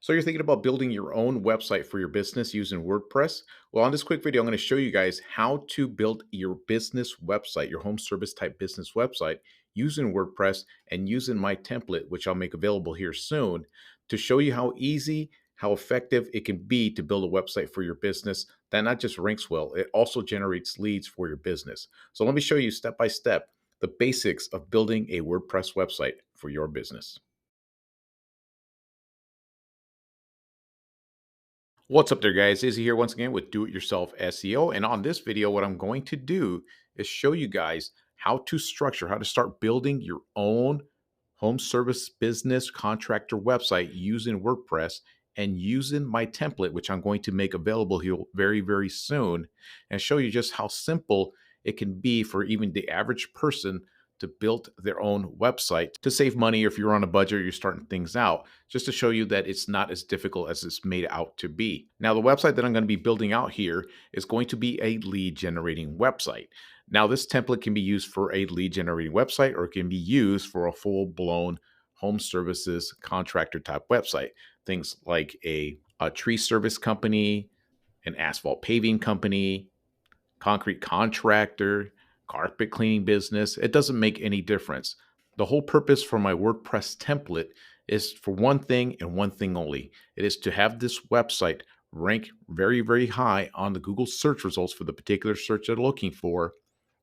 So you're thinking about building your own website for your business using WordPress? Well, on this quick video, I'm going to show you guys how to build your business website, your home service type business website using WordPress and using my template, which I'll make available here soon, to show you how easy, how effective it can be to build a website for your business that not just ranks well, it also generates leads for your business. So let me show you step by step the basics of building a WordPress website for your business. What's up there, guys? Izzy here once again with Do It Yourself SEO. And on this video, what I'm going to do is show you guys how to structure, how to start building your own home service business contractor website using WordPress and using my template, which I'm going to make available here very, very soon, and show you just how simple it can be for even the average person to build their own website to save money if you're on a budget or you're starting things out, just to show you that it's not as difficult as it's made out to be. Now, the website that I'm going to be building out here is going to be a lead generating website. Now, this template can be used for a lead generating website or it can be used for a full blown home services contractor type website. Things like a tree service company, an asphalt paving company, concrete contractor, carpet cleaning business. It doesn't make any difference. The whole purpose for my WordPress template is for one thing and one thing only. It is to have this website rank very, very high on the Google search results for the particular search they're looking for,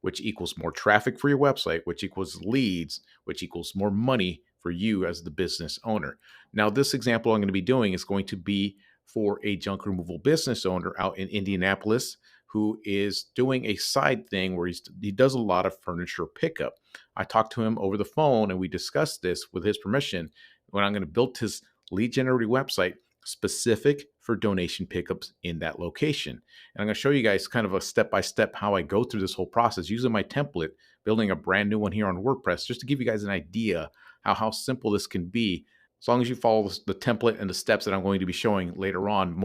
which equals more traffic for your website, which equals leads, which equals more money for you as the business owner. Now, this example I'm going to be doing is going to be for a junk removal business owner out in Indianapolis who is doing a side thing where he does a lot of furniture pickup. I talked to him over the phone and we discussed this with his permission when I'm going to build his lead generating website specific for donation pickups in that location. And I'm going to show you guys kind of a step-by-step how I go through this whole process using my template, building a brand new one here on WordPress, just to give you guys an idea how simple this can be. As long as you follow the template and the steps that I'm going to be showing later on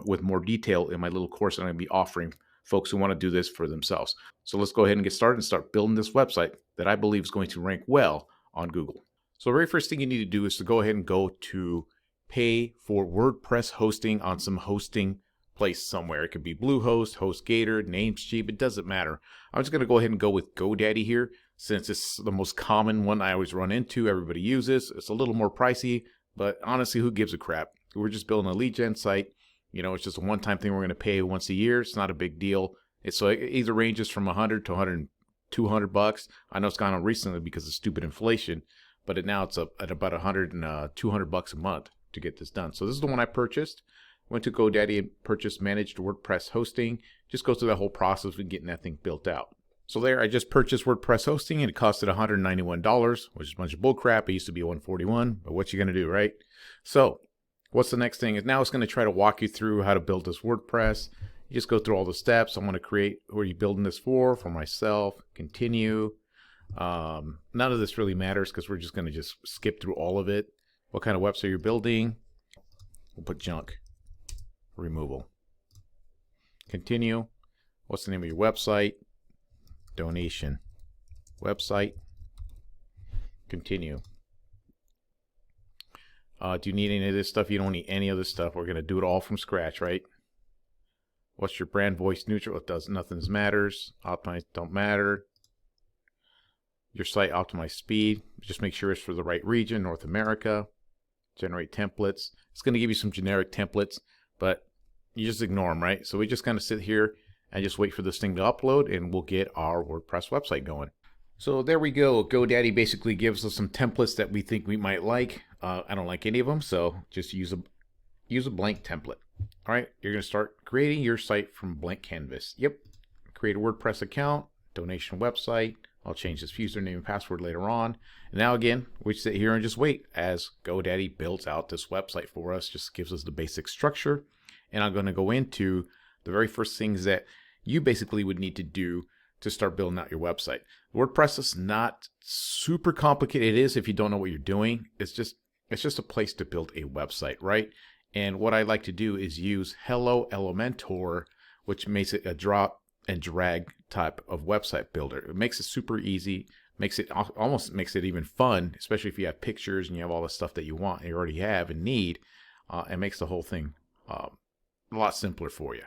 with more detail in my little course that I'm going to be offering folks who want to do this for themselves. So let's go ahead and get started and start building this website that I believe is going to rank well on Google. So the very first thing you need to do is to go ahead and go to pay for WordPress hosting on some hosting place somewhere. It could be Bluehost, HostGator, Namecheap, it doesn't matter. I'm just going to go ahead and go with GoDaddy here since it's the most common one I always run into, everybody uses. It's a little more pricey, but honestly, who gives a crap? We're just building a lead gen site. You know, it's just a one-time thing we're going to pay once a year. It's not a big deal. So it either ranges from 100 to 100, 200 bucks. I know it's gone on recently because of stupid inflation, but now it's up at about 100 and 200 bucks a month to get this done. So this is the one I purchased. Went to GoDaddy and purchased managed WordPress hosting. Just goes through that whole process of getting that thing built out. So there, I just purchased WordPress hosting and it costed $191, which is a bunch of bull crap. It used to be $141, but what you going to do, right? So what's the next thing is now it's going to try to walk you through how to build this WordPress. You just go through all the steps. I'm going to create who are you building this for myself, continue. None of this really matters because we're just going to just skip through all of it. What kind of website you're building? We'll put junk removal. Continue. What's the name of your website? Donation website. Continue. Do you need any of this stuff? You don't need any of this stuff. We're going to do it all from scratch, right? What's your brand voice neutral? It does nothing matters. Optimize don't matter. Your site optimize speed. Just make sure it's for the right region, North America. Generate templates. It's going to give you some generic templates, but you just ignore them, right? So we just kind of sit here and just wait for this thing to upload and we'll get our WordPress website going. So there we go. GoDaddy basically gives us some templates that we think we might like. I don't like any of them, so just use a blank template. All right, you're going to start creating your site from blank canvas. Yep, create a WordPress account, donation website. I'll change this username and password later on. And now again, we sit here and just wait as GoDaddy builds out this website for us, just gives us the basic structure. And I'm going to go into the very first things that you basically would need to do to start building out your website. WordPress is not super complicated. It is if you don't know what you're doing. It's just a place to build a website, right? And what I like to do is use Hello Elementor, which makes it a drop and drag type of website builder. It makes it super easy, almost makes it even fun, especially if you have pictures and you have all the stuff that you want and you already have and need. and makes the whole thing a lot simpler for you.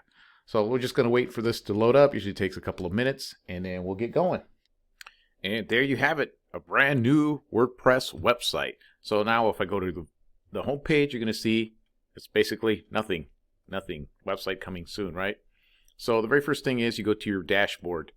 So we're just going to wait for this to load up. Usually takes a couple of minutes, and then we'll get going. And there you have it, a brand new WordPress website. So now if I go to the home page, you're going to see it's basically nothing. Website coming soon, right? So the very first thing is you go to your dashboard.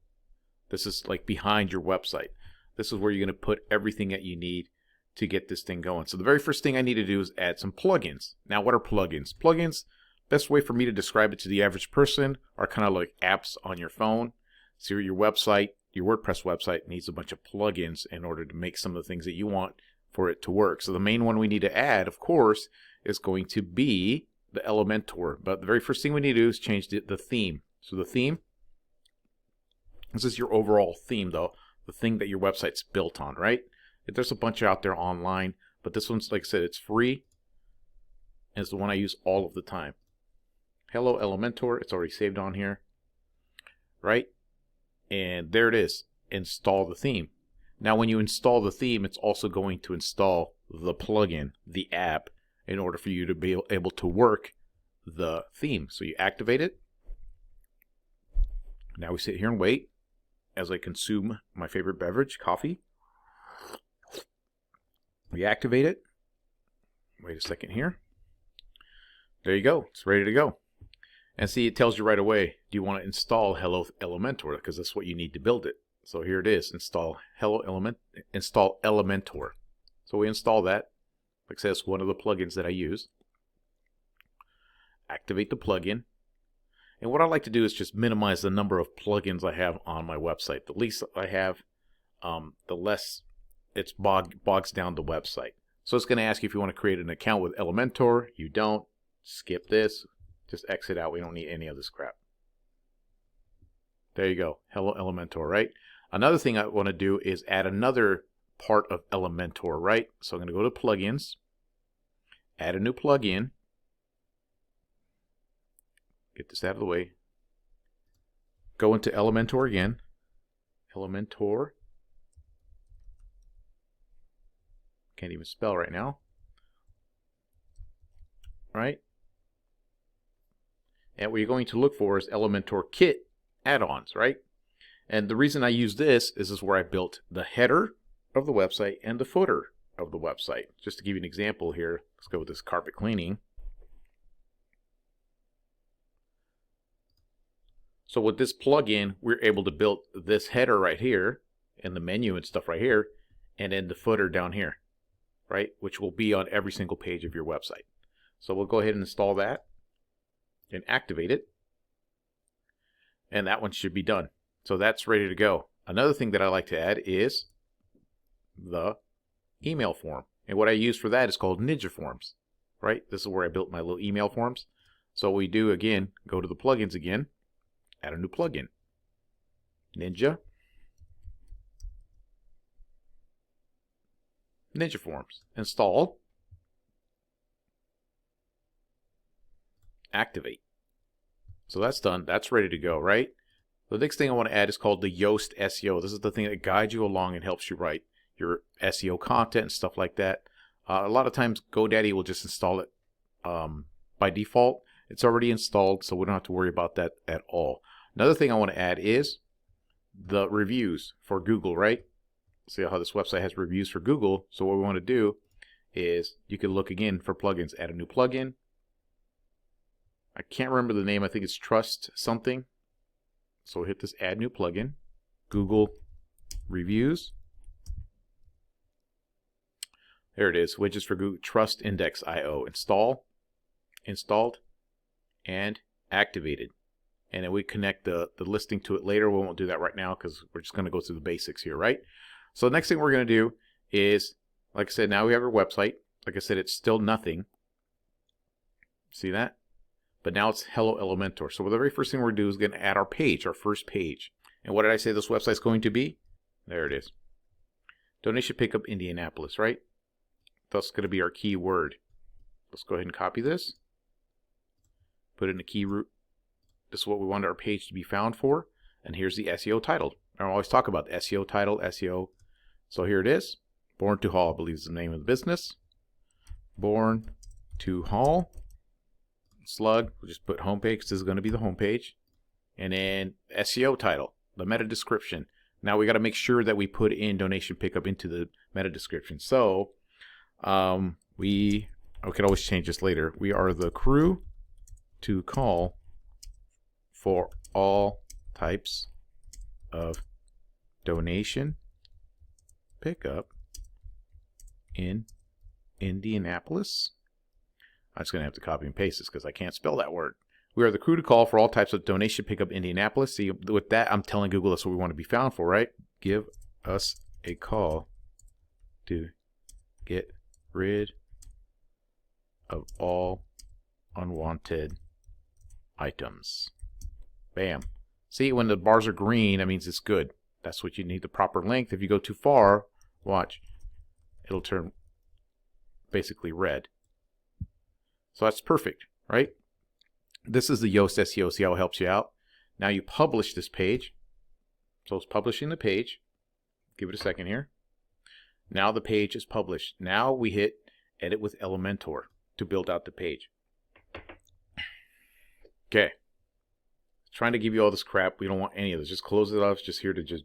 This is like behind your website. This is where you're going to put everything that you need to get this thing going. So the very first thing I need to do is add some plugins. Now, what are plugins? Plugins, best way for me to describe it to the average person, are kind of like apps on your phone. So your website, your WordPress website needs a bunch of plugins in order to make some of the things that you want for it to work. So the main one we need to add, of course, is going to be the Elementor. But the very first thing we need to do is change the theme. So the theme, this is your overall theme though, the thing that your website's built on, right? There's a bunch out there online, but this one's, like I said, it's free, and it's the one I use all of the time. Hello Elementor, it's already saved on here, right? And there it is, install the theme. Now when you install the theme, it's also going to install the plugin, the app, in order for you to be able to work the theme. So you activate it. Now we sit here and wait as I consume my favorite beverage, coffee. We activate it. Wait a second here. There you go. It's ready to go. And see, it tells you right away, do you want to install Hello Elementor? Because that's what you need to build it. So here it is, install Elementor. So we install that. Like I said, it's one of the plugins that I use. Activate the plugin. And what I like to do is just minimize the number of plugins I have on my website. The least I have, the less it bogs down the website. So it's going to ask you if you want to create an account with Elementor. You don't. Skip this. Just exit out. We don't need any of this crap. There you go. Hello Elementor, right? Another thing I want to do is add another part of Elementor, right? So I'm going to go to plugins, add a new plugin. Get this out of the way. Go into Elementor again. Elementor. Can't even spell right now. Right? And what you're going to look for is Elementor Kit add-ons, right? And the reason I use this is where I built the header of the website and the footer of the website. Just to give you an example here, let's go with this carpet cleaning. So with this plugin, we're able to build this header right here and the menu and stuff right here, and then the footer down here, right? Which will be on every single page of your website. So we'll go ahead and install that and activate it. And that one should be done. So that's ready to go. Another thing that I like to add is the email form. And what I use for that is called Ninja Forms, right? This is where I built my little email forms. So what we do again, go to the plugins again, add a new plugin. Ninja Forms. Install. Activate. So that's done. That's ready to go, right? The next thing I want to add is called the Yoast SEO. This is the thing that guides you along and helps you write your SEO content and stuff like that. A lot of times GoDaddy will just install it by default. It's already installed, so we don't have to worry about that at all. Another thing I want to add is the reviews for Google, right? See how this website has reviews for Google. So what we want to do is you can look again for plugins. Add a new plugin. I can't remember the name. I think it's Trust something. So we'll hit this Add New Plugin. Google Reviews. There it is. Widgets for Google Trust Index.io. Install. Installed. And activated. And then we connect the listing to it later. We won't do that right now because we're just going to go through the basics here, right? So the next thing we're going to do is, like I said, now we have our website. Like I said, it's still nothing. See that? But now it's Hello Elementor. So the very first thing we're going to do is going to add our page, our first page. And what did I say this website's going to be? There it is. Donation Pickup Indianapolis, right? That's going to be our keyword. Let's go ahead and copy this. Put in the key root. This is what we want our page to be found for. And here's the SEO title. I always talk about the SEO title, SEO. So here it is. Born to Haul, I believe is the name of the business. Born to haul. Slug, we'll just put homepage because this is going to be the homepage. And then SEO title, the meta description. Now we got to make sure that we put in donation pickup into the meta description. So we could always change this later. We are the crew to call for all types of donation pickup in Indianapolis. I'm just going to have to copy and paste this because I can't spell that word. We are the crew to call for all types of donation pickup in Indianapolis. See, with that, I'm telling Google that's what we want to be found for, right? Give us a call to get rid of all unwanted items. Bam. See, when the bars are green, that means it's good. That's what you need, the proper length. If you go too far, watch, it'll turn basically red. So that's perfect, right? This is the Yoast SEO. See how it helps you out? Now you publish this page. So it's publishing the page. Give it a second here. Now the page is published. Now we hit Edit with Elementor to build out the page. Okay. Trying to give you all this crap. We don't want any of this. Just close it off. It's just here to just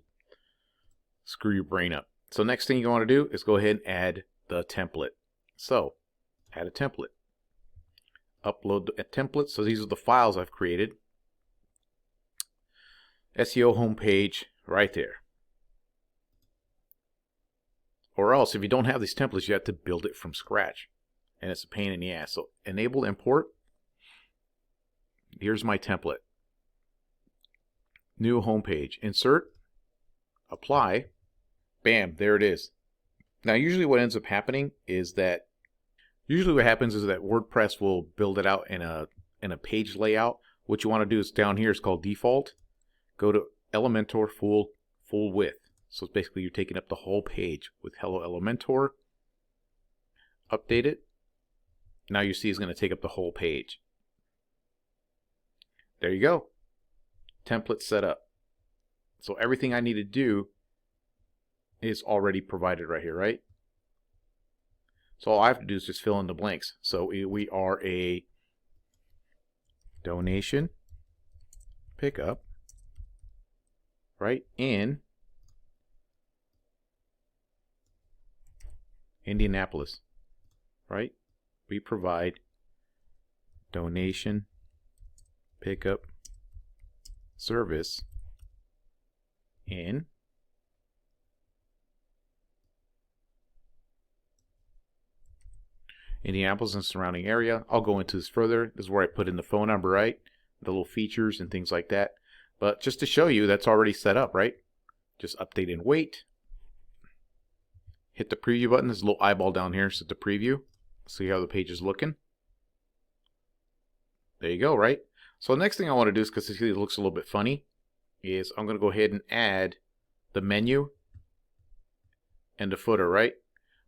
screw your brain up. So next thing you want to do is go ahead and add the template. So add a template. Upload a template. So these are the files I've created. SEO homepage right there. Or else, if you don't have these templates, you have to build it from scratch. And it's a pain in the ass. So enable import. Here's my template. New homepage. Insert. Apply. Bam, there it is. Now usually what ends up happening is that WordPress will build it out in a page layout. What you want to do is down here, it's called default. Go to Elementor full width. So it's basically you're taking up the whole page with Hello Elementor. Update it. Now you see it's going to take up the whole page. There you go. Template set up. So everything I need to do is already provided right here, right? So all I have to do is just fill in the blanks. So we are a donation pickup, right, in Indianapolis, right? We provide donation pickup service in Indianapolis and surrounding area. I'll go into this further. This is where I put in the phone number, right? The little features and things like that. But just to show you, that's already set up, right? Just update and wait. Hit the preview button. There's a little eyeball down here. So the preview. See how the page is looking. There you go, right? So the next thing I want to do is, because it looks a little bit funny, is I'm going to go ahead and add the menu and the footer, right?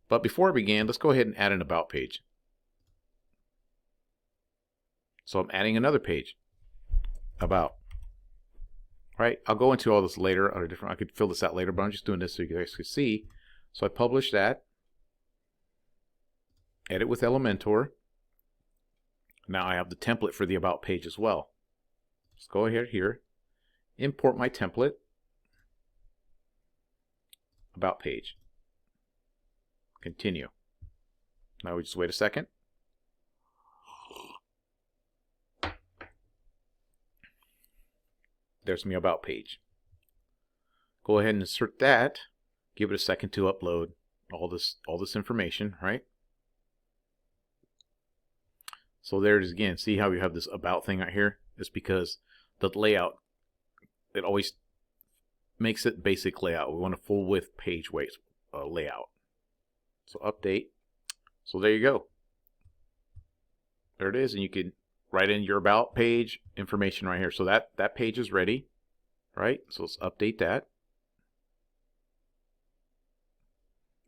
But before I begin, let's go ahead and add an about page. So I'm adding another page. About. Right? I'll go into all this later. I could fill this out later, but I'm just doing this so you guys can see. So I publish that. Edit with Elementor. Now I have the template for the about page as well. Let's go ahead here. Import my template. About page. Continue. Now we just wait a second. There's my about page. Go ahead and insert that. Give it a second to upload all this information, right? So there it is again. See how you have this about thing right here? It's because the layout, it always makes it basic layout. We want a full width page layout. So update. So there you go. There it is, and you can write in your about page information right here. So that page is ready, right? So let's update that.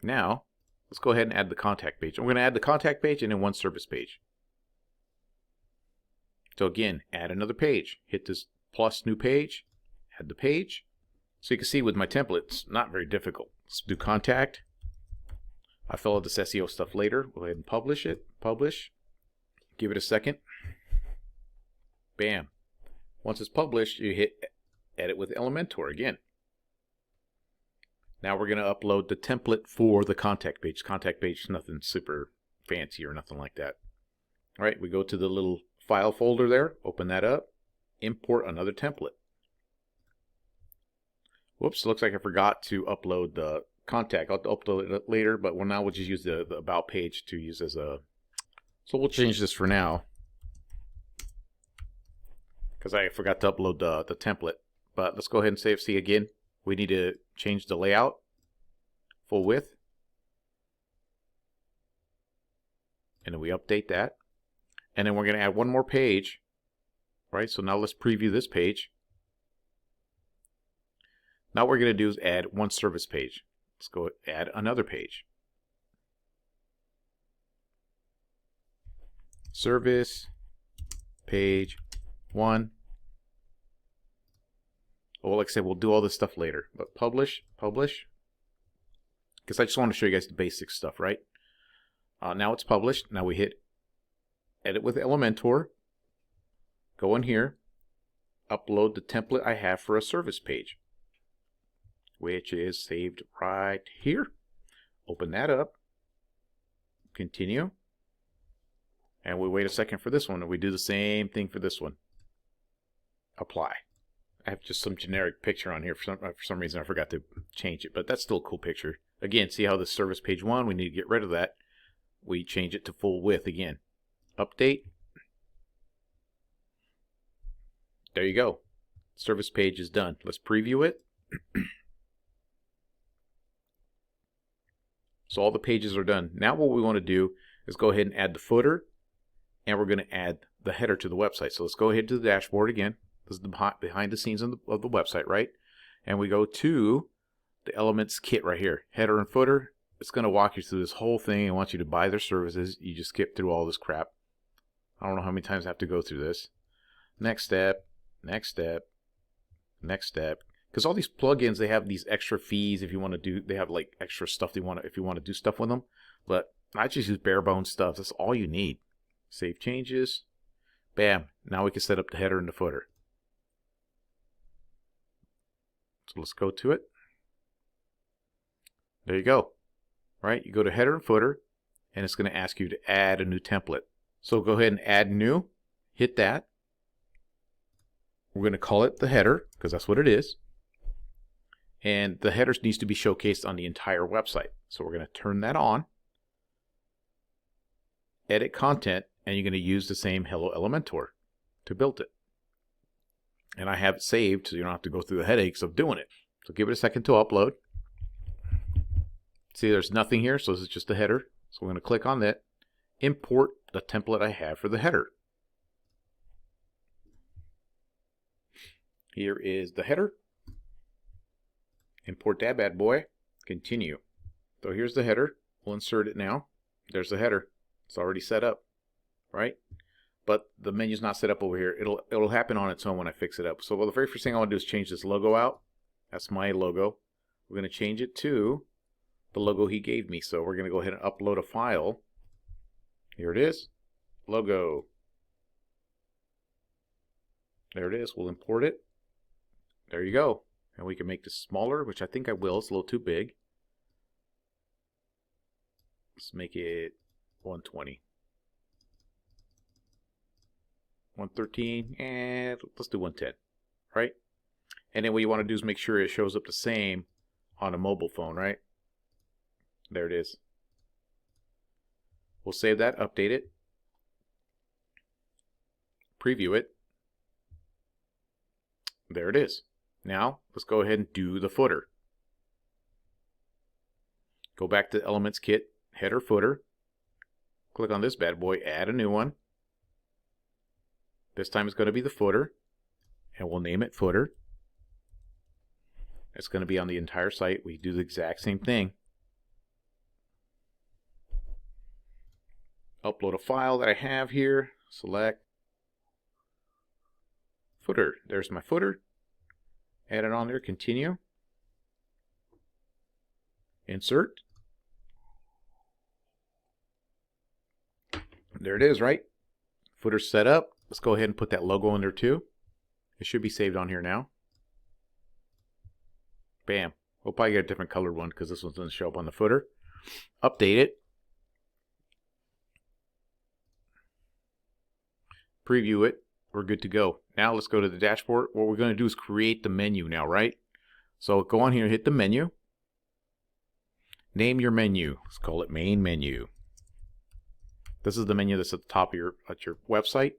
Now let's go ahead and add the contact page. I'm going to add the contact page and then one service page. So again, add another page. Hit this plus new page. Add the page. So you can see with my template, it's not very difficult. Let's do contact. I fill out this SEO stuff later. Go ahead and publish it. Publish. Give it a second. Bam. Once it's published, you hit edit with Elementor again. Now we're going to upload the template for the contact page. Contact page is nothing super fancy or nothing like that. All right, we go to the little file folder there, open that up, import another template. Whoops, looks like I forgot to upload the contact. I'll upload it later, but now we'll just use the about page to use as a... So we'll change this for now, because I forgot to upload the template. But let's go ahead and save. See again, we need to change the layout, full width, and then we update that. And then we're going to add one more page, right? So now let's preview this page. Now what we're going to do is add one service page. Let's go add another page. Service page 1. Well, like I said, we'll do all this stuff later. But publish. Because I just want to show you guys the basic stuff, right? Now it's published. Now we hit edit with Elementor. Go in here. Upload the template I have for a service page, which is saved right here. Open that up. Continue. And we wait a second for this one, and we do the same thing for this one. Apply. I have just some generic picture on here. For some reason, I forgot to change it, but that's still a cool picture. Again, see how the service page 1, we need to get rid of that. We change it to full width again. Update. There you go. Service page is done. Let's preview it. So all the pages are done. Now what we want to do is go ahead and add the footer, and we're going to add the header to the website. So let's go ahead to the dashboard again. This is the behind the scenes of the website, right? And we go to the Elements kit right here. Header and footer. It's going to walk you through this whole thing and want you to buy their services. You just skip through all this crap. I don't know how many times I have to go through this. Next step, next step, next step. Because all these plugins, they have these extra fees if you want to do, they have like extra stuff they want to, if you want to do stuff with them. But I just use bare bones stuff. That's all you need. Save changes. Bam. Now we can set up the header and the footer. So let's go to it. There you go. Right? You go to header and footer, and it's going to ask you to add a new template. So go ahead and add new. Hit that. We're going to call it the header, because that's what it is. And the header needs to be showcased on the entire website. So we're going to turn that on. Edit content, and you're going to use the same Hello Elementor to build it. And I have it saved, so you don't have to go through the headaches of doing it. So give it a second to upload. See, there's nothing here, so this is just the header. So we're going to click on that. Import the template I have for the header. Here is the header. Import that bad boy. Continue. So here's the header. We'll insert it now. There's the header. It's already set up, right? But the menu's not set up over here. It'll happen on its own when I fix it up. So the very first thing I want to do is change this logo out. That's my logo. We're going to change it to the logo he gave me. So we're going to go ahead and upload a file. Here it is. Logo. There it is. We'll import it. There you go. And we can make this smaller, which I think I will. It's a little too big. Let's make it 120. 113, and let's do 110, right? And then what you want to do is make sure it shows up the same on a mobile phone, right? There it is. We'll save that, update it, preview it. There it is. Now, let's go ahead and do the footer. Go back to Elements Kit, header, footer. Click on this bad boy, add a new one. This time it's going to be the footer, and we'll name it footer. It's going to be on the entire site. We do the exact same thing. Upload a file that I have here. Select footer. There's my footer. Add it on there. Continue. Insert. There it is, right? Footer set up. Let's go ahead and put that logo in there too. It should be saved on here now. Bam. We'll probably get a different colored one because this one doesn't show up on the footer. Update it. Preview it. We're good to go. Now let's go to the dashboard. What we're going to do is create the menu now, right? So go on here, hit the menu. Name your menu. Let's call it main menu. This is the menu that's at the top of your website.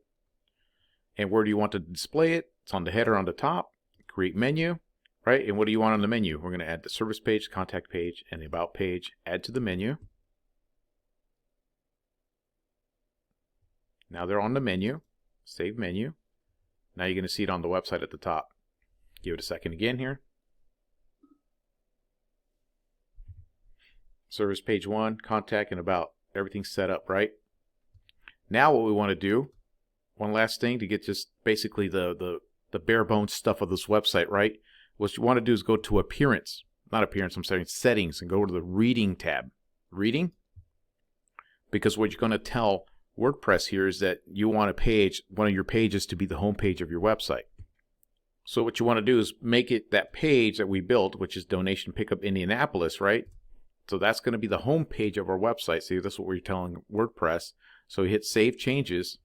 And where do you want to display it? It's on the header on the top. Create menu, right? And what do you want on the menu? We're going to add the service page, contact page, and the about page. Add to the menu. Now they're on the menu. Save menu. Now you're going to see it on the website at the top. Give it a second again here. Service page 1, contact, and about. Everything's set up, right? Now what we want to do, one last thing to get just basically the bare bones stuff of this website, right? What you want to do is go to appearance. Not appearance, I'm saying settings, and go to the reading tab. Reading? Because what you're going to tell WordPress here is that you want a page, one of your pages, to be the home page of your website. So what you want to do is make it that page that we built, which is Donation Pickup Indianapolis, right? So that's going to be the home page of our website. See, that's what we're telling WordPress. So we hit Save Changes,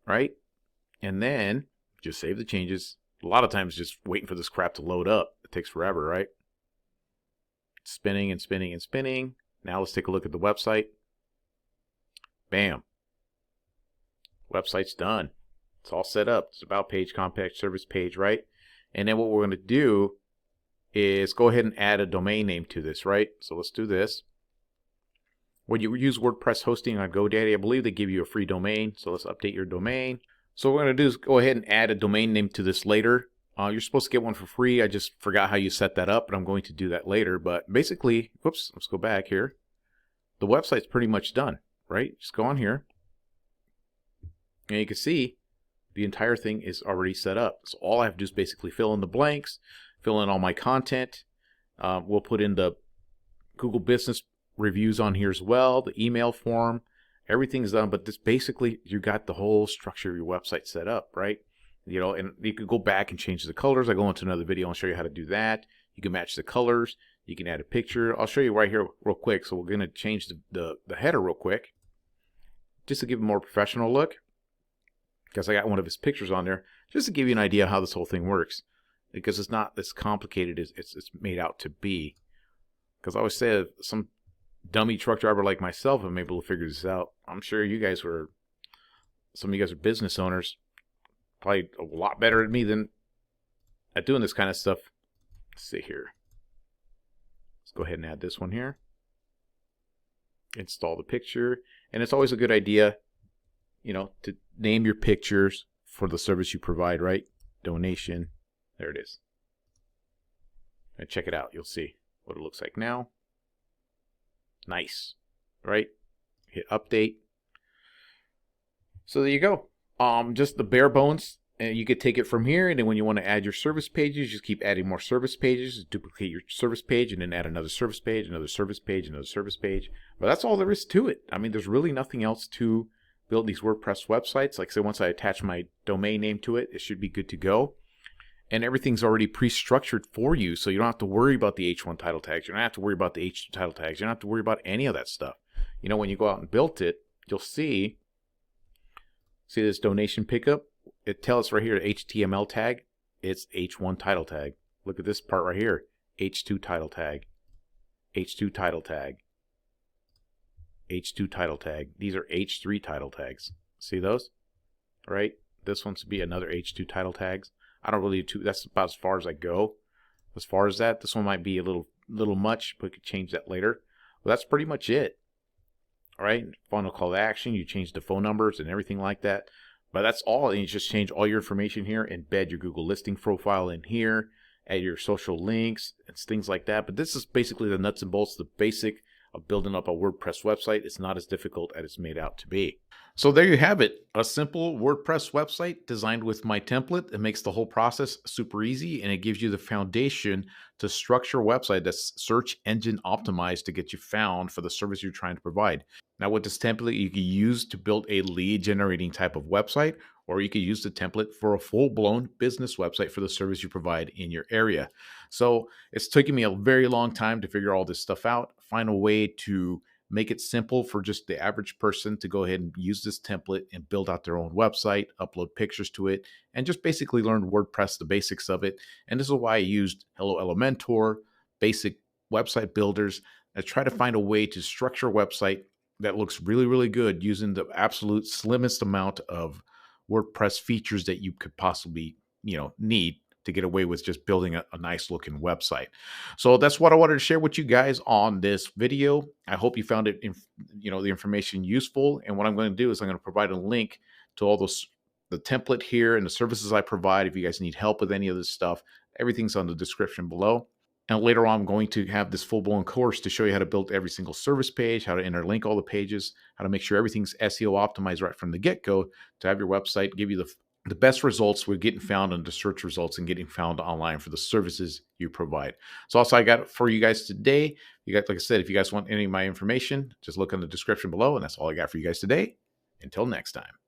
right? And then just save the changes. A lot of times just waiting for this crap to load up. It takes forever, right? It's spinning and spinning and spinning. Now let's take a look at the website. Bam. Website's done. It's all set up. It's about page, contact, service page, right? And then what we're going to do is go ahead and add a domain name to this, right? So let's do this. When you use WordPress hosting on GoDaddy, I believe they give you a free domain. So let's update your domain. So what we're going to do is go ahead and add a domain name to this later. You're supposed to get one for free. I just forgot how you set that up, but I'm going to do that later. But basically, whoops, let's go back here. The website's pretty much done, right? Just go on here. And you can see the entire thing is already set up. So all I have to do is basically fill in the blanks, fill in all my content. We'll put in the Google Business reviews on here as well, the email form. Everything's done, but this basically, you got the whole structure of your website set up, right? You know, and you could go back and change the colors. I go into another video and show you how to do that. You can match the colors. You can add a picture. I'll show you right here real quick. So we're going to change the header real quick, just to give a more professional look, because I got one of his pictures on there, just to give you an idea how this whole thing works, because it's not as complicated as it's made out to be. Because I always say some dummy truck driver like myself am able to figure this out. I'm sure you guys some of you guys are business owners, probably a lot better at me than at doing this kind of stuff. Let's see here. Let's go ahead and add this one here. Install the picture. And it's always a good idea, you know, to name your pictures for the service you provide, right? Donation. There it is. And check it out. You'll see what it looks like now. Nice, right? Hit update. So there you go. Just the bare bones, and you could take it from here. And then when you want to add your service pages, just keep adding more service pages. Duplicate your service page, and then add another service page, another service page, another service page. But that's all there is to it. I mean, there's really nothing else to build these WordPress websites. Like I said, once I attach my domain name to it, it should be good to go. And everything's already pre-structured for you, so you don't have to worry about the H1 title tags. You don't have to worry about the H2 title tags. You don't have to worry about any of that stuff. You know, when you go out and build it, you'll see this donation pickup. It tells us right here, the HTML tag. It's H1 title tag. Look at this part right here, H2 title tag, H2 title tag, H2 title tag. These are H3 title tags. See those? Right? This one's to be another H2 title tags. I don't really do, that's about as far as I go. As far as that, this one might be a little much, but we could change that later. Well, that's pretty much it. All right, final call to action, you change the phone numbers and everything like that. But that's all, and you just change all your information here, embed your Google listing profile in here, add your social links, and things like that. But this is basically the nuts and bolts, the basic of building up a WordPress website. It's not as difficult as it's made out to be. So there you have it, a simple WordPress website designed with my template. It makes the whole process super easy, and it gives you the foundation to structure a website that's search engine optimized to get you found for the service you're trying to provide. Now, with this template, you can use to build a lead generating type of website, or you could use the template for a full blown business website for the service you provide in your area. So it's taken me a very long time to figure all this stuff out, find a way to make it simple for just the average person to go ahead and use this template and build out their own website, upload pictures to it, and just basically learn WordPress, the basics of it. And this is why I used Hello Elementor, basic website builders. I try to find a way to structure a website that looks really, really good using the absolute slimmest amount of WordPress features that you could possibly, need to get away with just building a nice looking website. So that's what I wanted to share with you guys on this video. I hope you found it, the information useful. And what I'm going to do is I'm going to provide a link to all those, the template here and the services I provide. If you guys need help with any of this stuff, everything's on the description below. And later on, I'm going to have this full-blown course to show you how to build every single service page, how to interlink all the pages, how to make sure everything's SEO optimized right from the get-go to have your website give you the best results with getting found on the search results and getting found online for the services you provide. So also I got for you guys today. You got, like I said, if you guys want any of my information, just look in the description below, and that's all I got for you guys today. Until next time.